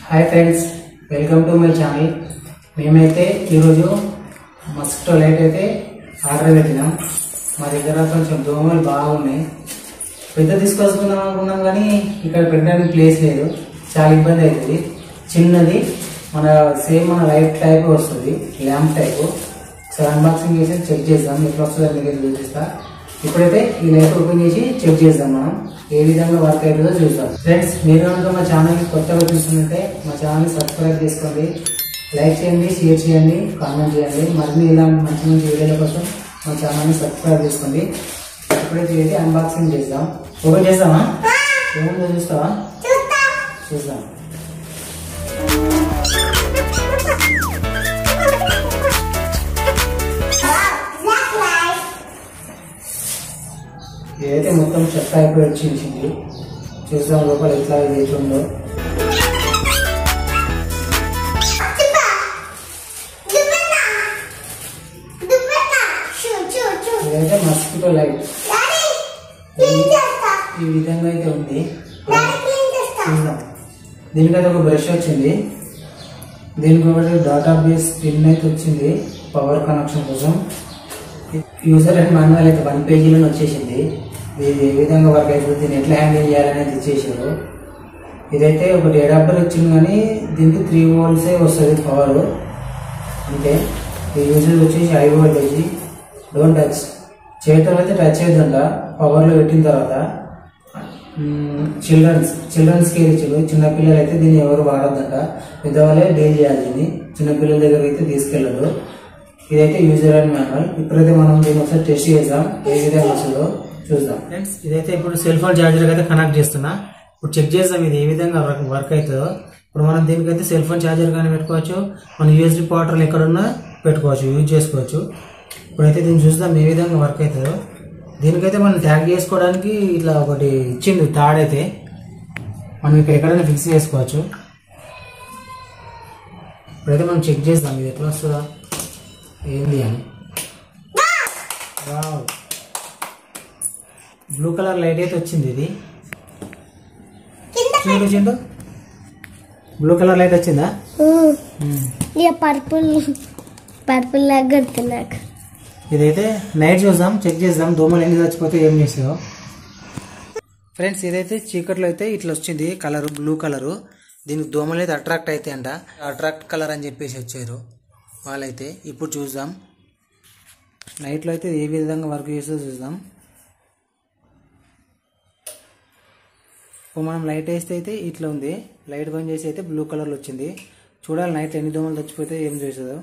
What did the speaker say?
Hi friends, welcome to my channel. మేమైతే ఈరోజు mosquito light అయితే ఆర్డర్ పెట్టినాం. మా దగ్గర కొంచెం దోమలు బాగున్నాయి. పెద్ద తీసుకొచ్చుకుందాం అనుకున్నాం కానీ ఇక్కడ పెట్టడానికి ప్లేస్ లేదు, చాలా ఇబ్బంది అవుతుంది. చిన్నది మన లైట్ టైప్ వస్తుంది, ల్యాంప్ టైప్. ఒకసారి అన్బాక్సింగ్ చేసి చెక్ చేద్దాం, ఎట్లా వస్తుందో మీకు చూపిస్తా. ఇప్పుడైతే ఈ లైట్ ఓపెన్ చేసి చెక్ చేద్దాం, మనం ఏ విధంగా వర్క్ అవుతుందో చూద్దాం. ఫ్రెండ్స్, మీరు కనుక మా ఛానల్ని కొత్తగా చూస్తుంటే మా ఛానల్ని సబ్స్క్రైబ్ చేసుకోండి, లైక్ చేయండి, షేర్ చేయండి, కామెంట్ చేయండి. మరిన్ని ఇలాంటి మంచి మంచి వీడియోల కోసం మా ఛానల్ని సబ్స్క్రైబ్ చేసుకోండి. ఇప్పుడైతే ఇది అన్బాక్సింగ్ చేద్దాం. ఓపెన్ చేద్దామా? ఏముందో చూస్తావా? చూద్దాం. ఇదైతే మొత్తం చెత్త అయిపోయి వచ్చింది. చూద్దాం లోపల ఎట్లా ఇది ఉందో. ఇదైతే మస్కిటో లైట్ ఈ విధంగా అయితే ఉంది. చూద్దాం. దీనికైతే ఒక బ్రష్ వచ్చింది, దీనికి ఒకటి డాటా బేస్ పిన్ అయితే వచ్చింది పవర్ కనెక్షన్ కోసం. యూజర్ అండ్ మాన్యువల్ అయితే 1 పేజీలో వచ్చేసింది. ఇది ఏ విధంగా వర్క్ అవుతుంది, దీన్ని ఎట్లా హ్యాండిల్ చేయాలనేది ఇచ్చేసారు. ఇదైతే ఒకటి అడాప్టర్ వచ్చింది కానీ దీనికి 3 వోల్ట్సే వస్తుంది పవర్. అంటే ఈ యూజర్ వచ్చేసి హై వోల్టేజ్. డోంట్ టచ్, చేతిలో అయితే టచ్ చేయొద్దంట. పవర్లో పెట్టిన తర్వాత చిల్డ్రన్స్కి ఇచ్చారు. చిన్నపిల్లలు అయితే దీన్ని ఎవరు వాడొద్దంట, పెద్దవాళ్ళే డీల్ చేయాలి. దీన్ని చిన్నపిల్లల దగ్గర అయితే తీసుకెళ్ళదు. ఇదైతే యూజర్ అండ్ మాన్యువల్. ఇప్పుడైతే మనం దీన్ని ఒకసారి టెస్ట్ చేద్దాం, ఏ విధంగా వస్తుందో చూద్దాం. ఫ్రెండ్స్, ఇదైతే ఇప్పుడు సెల్ ఫోన్ ఛార్జర్ అయితే కనెక్ట్ చేస్తున్నా. ఇప్పుడు చెక్ చేద్దాం ఇది ఏ విధంగా వర్క్ అవుతుందో. ఇప్పుడు మనం దీనికైతే సెల్ ఫోన్ ఛార్జర్ కానీ పెట్టుకోవచ్చు, మన యూఎస్బీ పోర్టల్ ఎక్కడున్నా పెట్టుకోవచ్చు, యూజ్ చేసుకోవచ్చు. ఇప్పుడైతే దీన్ని చూద్దాం ఏ విధంగా వర్క్ అవుతుందో. దీనికైతే మనం ట్యాగ్ చేసుకోవడానికి ఇట్లా ఒకటి ఇచ్చింది తాడైతే, మనం ఇక్కడ ఎక్కడైనా ఫిక్స్ చేసుకోవచ్చు. ఇప్పుడైతే మనం చెక్ చేద్దాం ఇది ఎట్లా వస్తుందా ఏంది అని. బ్లూ కలర్ లైట్ అయితే వచ్చింది. ఇది చూడు, బ్లూ కలర్ లైట్ వచ్చిందా? పర్పుల్ లాగా నాకు. ఇదైతే నైట్ చూద్దాం, చెక్ చేద్దాం దోమలు ఎన్ని చచ్చిపోతే ఏం చేస్తుందో. ఫ్రెండ్స్, ఇదైతే చీకట్లో అయితే ఇట్లా వచ్చింది కలర్, బ్లూ కలరు. దీనికి దోమలు అయితే అట్రాక్ట్ అయితే అంట, అట్రాక్ట్ కలర్ అని చెప్పేసి వచ్చారు వాళ్ళైతే. ఇప్పుడు చూద్దాం నైట్లో అయితే ఏ విధంగా వర్క్ చేస్తుందో చూద్దాం. ఇప్పుడు మనం లైట్ వేస్తే అయితే ఇట్లా ఉంది, లైట్ బంద్ చేసి అయితే బ్లూ కలర్లో వచ్చింది. చూడాలి నైట్ ఎన్ని దోమలు చచ్చిపోతే ఏం చేస్తుందో.